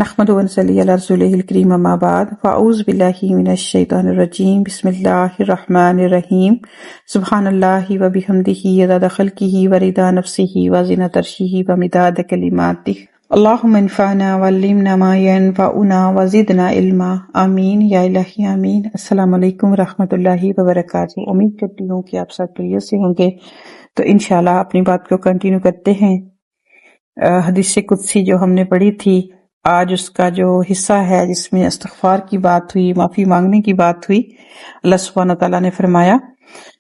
نحمدہ ونصلی علی رسولہ الکریم اما بعد فاعوذ باللہ من الشیطان الرجیم بسم اللہ الرحمن الرحیم سبحان اللہ وبحمدہ عدد خلقہ ورضا نفسہ وزنۃ عرشہ ومداد کلماتہ اللہم انفعنا وعلمنا ما ینفعنا وزدنا علما آمین یا الہی آمین۔ السلام علیکم ورحمۃ اللہ وبرکاتہ۔ امید کرتی ہوں کہ آپ سب خیریت سے ہوں گے، تو انشاءاللہ اپنی بات کو کنٹینیو کرتے ہیں۔ حدیث قدسی جو ہم نے پڑھی تھی، آج اس کا جو حصہ ہے جس میں استغفار کی بات ہوئی، معافی مانگنے کی بات ہوئی، اللہ سبحانہ تعالیٰ نے فرمایا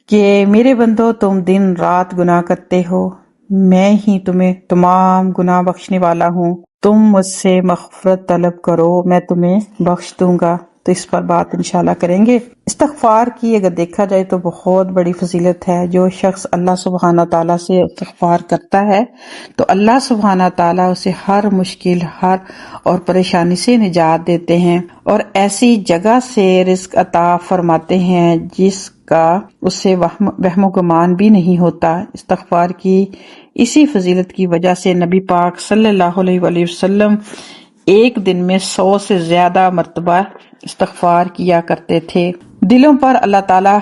کہ میرے بندو تم دن رات گناہ کرتے ہو، میں ہی تمہیں تمام گناہ بخشنے والا ہوں، تم مجھ سے مغفرت طلب کرو میں تمہیں بخش دوں گا۔ تو اس پر بات انشاءاللہ کریں گے۔ استغفار کی اگر دیکھا جائے تو بہت بڑی فضیلت ہے۔ جو شخص اللہ سبحانہ تعالیٰ سے استغفار کرتا ہے تو اللہ سبحانہ تعالیٰ اسے ہر مشکل اور پریشانی سے نجات دیتے ہیں، اور ایسی جگہ سے رزق عطا فرماتے ہیں جس کا اسے وہم و گمان بھی نہیں ہوتا۔ استغفار کی اسی فضیلت کی وجہ سے نبی پاک صلی اللہ علیہ وآلہ وسلم ایک دن میں 100 سے زیادہ مرتبہ استغفار کیا کرتے تھے۔ دلوں پر اللہ تعالیٰ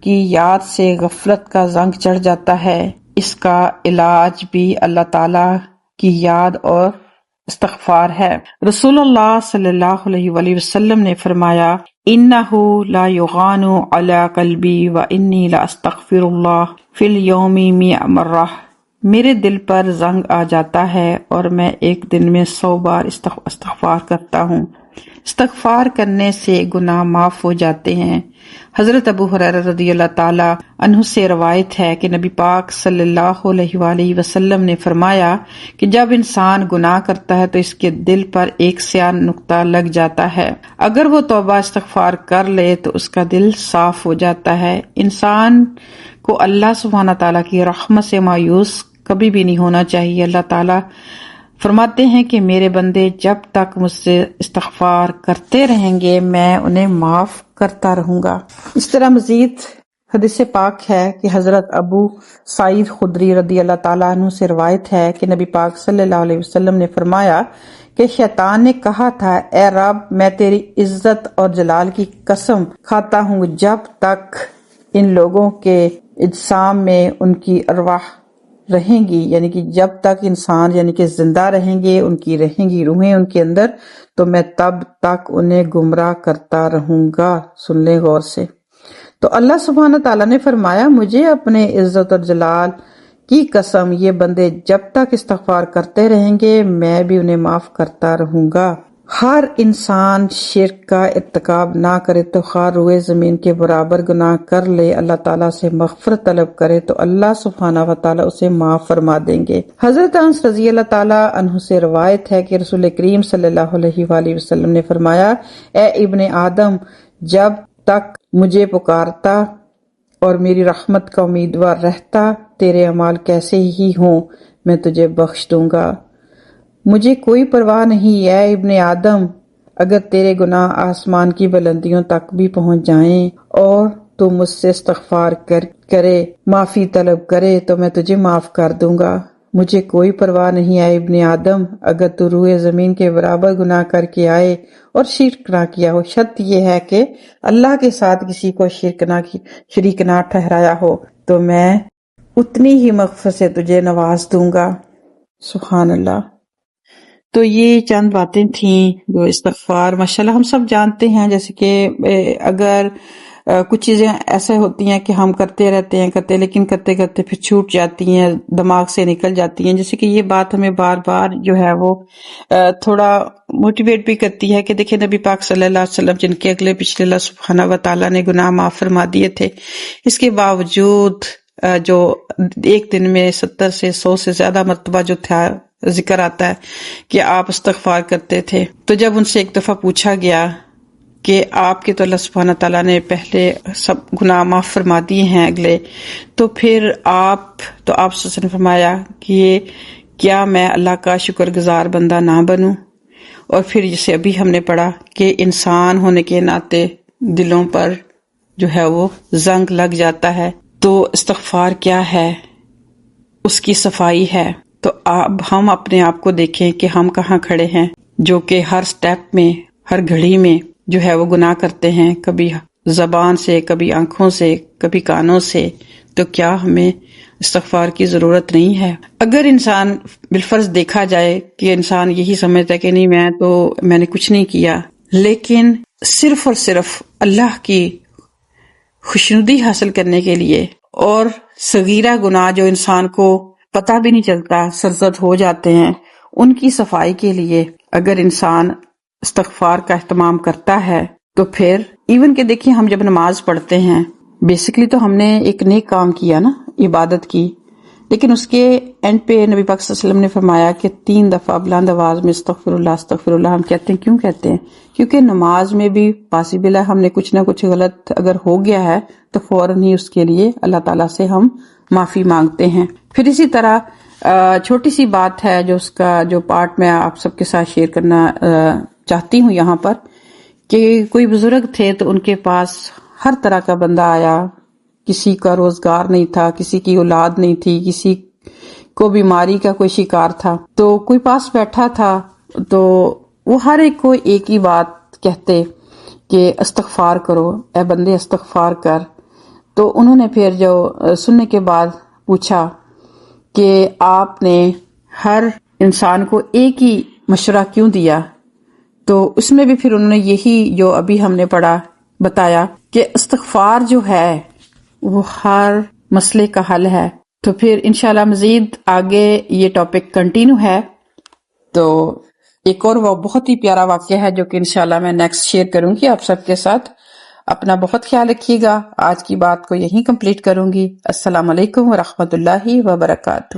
کی یاد سے غفلت کا زنگ چڑھ جاتا ہے، اس کا علاج بھی اللہ تعالیٰ کی یاد اور استغفار ہے۔ رسول اللہ صلی اللہ علیہ وآلہ وسلم نے فرمایا، انہ لا یغان علی قلبی وانی لاستغفر اللہ فی اليوم 100 مرہ، میرے دل پر زنگ آ جاتا ہے اور میں ایک دن میں 100 بار استغفار کرتا ہوں۔ استغفار کرنے سے گناہ معاف ہو جاتے ہیں۔ حضرت ابو ہریرہ رضی اللہ تعالی عنہ سے روایت ہے کہ نبی پاک صلی اللہ علیہ وآلہ وسلم نے فرمایا کہ جب انسان گناہ کرتا ہے تو اس کے دل پر ایک سیاہ نقطہ لگ جاتا ہے، اگر وہ توبہ استغفار کر لے تو اس کا دل صاف ہو جاتا ہے۔ انسان کو اللہ سبحانہ تعالیٰ کی رحمت سے مایوس کبھی بھی نہیں ہونا چاہیے۔ اللہ تعالیٰ فرماتے ہیں کہ میرے بندے جب تک مجھ سے استغفار کرتے رہیں گے میں انہیں معاف کرتا رہوں گا۔ اس طرح مزید حدیث پاک ہے کہ حضرت ابو سعید خدری رضی اللہ تعالیٰ عنہ سے روایت ہے کہ نبی پاک صلی اللہ علیہ وسلم نے فرمایا کہ شیطان نے کہا تھا، اے رب میں تیری عزت اور جلال کی قسم کھاتا ہوں جب تک ان لوگوں کے اجسام میں ان کی ارواح رہیں گی، یعنی کہ جب تک انسان یعنی کہ زندہ رہیں گے، ان کی رہیں گی روحیں ان کے اندر، تو میں تب تک انہیں گمراہ کرتا رہوں گا۔ سن لیں غور سے۔ تو اللہ سبحانہ تعالیٰ نے فرمایا، مجھے اپنے عزت اور جلال کی قسم یہ بندے جب تک استغفار کرتے رہیں گے میں بھی انہیں معاف کرتا رہوں گا۔ ہر انسان شرک کا ارتکاب نہ کرے تو خواہ روئے زمین کے برابر گناہ کر لے، اللہ تعالیٰ سے مغفرت طلب کرے تو اللہ سبحانہ و تعالیٰ اسے معاف فرما دیں گے۔ حضرت انس رضی اللہ تعالیٰ عنہ سے روایت ہے کہ رسول کریم صلی اللہ علیہ وآلہ وسلم نے فرمایا، اے ابن آدم جب تک مجھے پکارتا اور میری رحمت کا امیدوار رہتا، تیرے اعمال کیسے ہی ہوں میں تجھے بخش دوں گا۔ مجھے کوئی پرواہ نہیں اے ابن آدم، اگر تیرے گناہ آسمان کی بلندیوں تک بھی پہنچ جائیں اور تو مجھ سے استغفار کرے معافی طلب کرے تو میں تجھے معاف کر دوں گا۔ مجھے کوئی پرواہ نہیں اے ابن آدم، اگر تو روئے زمین کے برابر گناہ کر کے آئے اور شرک نہ کیا ہو، شرط یہ ہے کہ اللہ کے ساتھ کسی کو شریک نہ ٹھہرایا ہو، تو میں اتنی ہی مغفرت سے تجھے نواز دوں گا۔ سبحان اللہ۔ تو یہ چند باتیں تھیں جو استغفار ماشاءاللہ ہم سب جانتے ہیں، جیسے کہ اگر کچھ چیزیں ایسے ہوتی ہیں کہ ہم کرتے رہتے ہیں لیکن کرتے کرتے پھر چھوٹ جاتی ہیں، دماغ سے نکل جاتی ہیں، جیسے کہ یہ بات ہمیں بار بار جو ہے وہ تھوڑا موٹیویٹ بھی کرتی ہے کہ دیکھیں نبی پاک صلی اللہ علیہ وسلم جن کے اگلے پچھلے اللہ سبحانہ و تعالیٰ نے گناہ معاف فرما دیے تھے، اس کے باوجود جو ایک دن میں 70 سے 100 سے زیادہ مرتبہ جو تھا ذکر آتا ہے کہ آپ استغفار کرتے تھے، تو جب ان سے ایک دفعہ پوچھا گیا کہ آپ کے تو اللہ سبحانہ تعالیٰ نے پہلے سب گناہ معاف فرما دیے ہیں اگلے، تو پھر آپ نے فرمایا کہ کیا میں اللہ کا شکر گزار بندہ نہ بنوں؟ اور پھر جسے ابھی ہم نے پڑھا کہ انسان ہونے کے ناطے دلوں پر جو ہے وہ زنگ لگ جاتا ہے، تو استغفار کیا ہے؟ اس کی صفائی ہے۔ تو اب ہم اپنے آپ کو دیکھیں کہ ہم کہاں کھڑے ہیں۔ جو کہ ہر سٹیپ میں، ہر گھڑی میں جو ہے وہ گناہ کرتے ہیں، کبھی زبان سے، کبھی آنکھوں سے، کبھی کانوں سے، تو کیا ہمیں استغفار کی ضرورت نہیں ہے؟ اگر انسان بالفرض دیکھا جائے کہ انسان یہی سمجھتا ہے کہ نہیں میں نے کچھ نہیں کیا، لیکن صرف اور صرف اللہ کی خوشنودی حاصل کرنے کے لیے اور صغیرہ گناہ جو انسان کو پتہ بھی نہیں چلتا سرزد ہو جاتے ہیں، ان کی صفائی کے لیے اگر انسان استغفار کا اہتمام کرتا ہے تو پھر ایون کہ دیکھیں ہم جب نماز پڑھتے ہیں بیسیکلی تو ہم نے ایک نیک کام کیا نا، عبادت کی، لیکن اس کے اینڈ پہ نبی پاک صلی اللہ علیہ وسلم نے فرمایا کہ 3 دفعہ بلند آواز میں استغفر اللہ ہم کہتے ہیں۔ کیوں کہتے ہیں؟ کیونکہ نماز میں بھی پاسبل ہے ہم نے کچھ نہ کچھ غلط اگر ہو گیا ہے تو فوراً ہی اس کے لیے اللہ تعالیٰ سے ہم معافی مانگتے ہیں۔ پھر اسی طرح چھوٹی سی بات ہے جو اس کا جو پارٹ میں آپ سب کے ساتھ شیئر کرنا چاہتی ہوں یہاں پر، کہ کوئی بزرگ تھے تو ان کے پاس ہر طرح کا بندہ آیا، کسی کا روزگار نہیں تھا، کسی کی اولاد نہیں تھی، کسی کو بیماری کا کوئی شکار تھا، تو کوئی پاس بیٹھا تھا تو وہ ہر ایک کو ایک ہی بات کہتے کہ استغفار کرو اے بندے، استغفار کر۔ تو انہوں نے پھر جو سننے کے بعد پوچھا کہ آپ نے ہر انسان کو ایک ہی مشورہ کیوں دیا؟ تو اس میں بھی پھر انہوں نے یہی جو ابھی ہم نے پڑھا بتایا کہ استغفار جو ہے وہ ہر مسئلے کا حل ہے۔ تو پھر انشاءاللہ مزید آگے یہ ٹاپک کنٹینیو ہے، تو ایک اور وہ بہت ہی پیارا واقعہ ہے جو کہ انشاءاللہ میں نیکسٹ شیئر کروں گی آپ سب کے ساتھ۔ اپنا بہت خیال رکھیے گا۔ آج کی بات کو یہیں کمپلیٹ کروں گی۔ السلام علیکم ورحمۃ اللہ وبرکاتہ۔